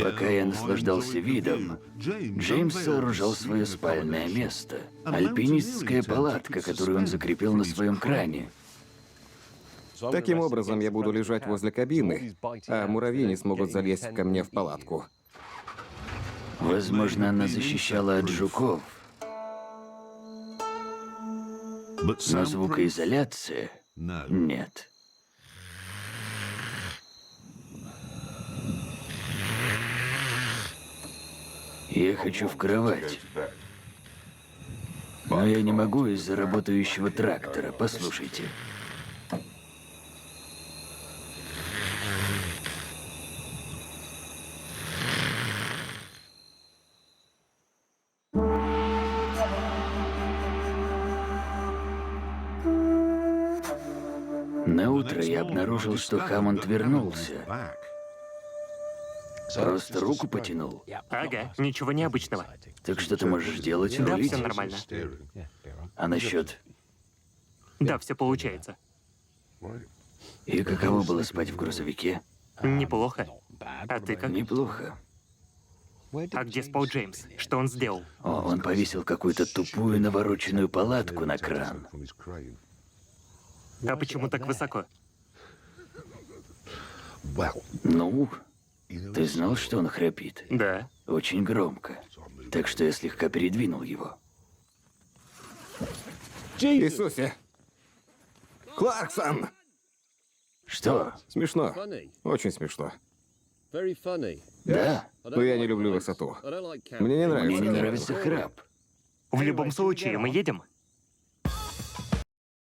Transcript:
Пока я наслаждался видом, Джеймс сооружал свое спальное место. Альпинистская палатка, которую он закрепил на своем кране. Таким образом, я буду лежать возле кабины, а муравьи не смогут залезть ко мне в палатку. Возможно, она защищала от жуков. Но звукоизоляция — нет. Я хочу в кровать. Но я не могу из-за работающего трактора. Послушайте. На утро я обнаружил, что Хаммонд вернулся. Просто руку потянул. Ага, ничего необычного. Так что ты можешь делать? Да, Рулить? все нормально. А насчет... Да, все получается. И каково было спать в грузовике? Неплохо. А ты как? Неплохо. А где спал Джеймс? Что он сделал? О, он повесил какую-то тупую навороченную палатку на кран. А почему так высоко? Ну, ты знал, что он храпит? Да. Очень громко. Так что я слегка передвинул его. Иисусе! Кларксон! Что? Смешно. Очень смешно. Да? Но я не люблю высоту. Мне не Мне не нравится. нравится храп. В любом случае, мы едем.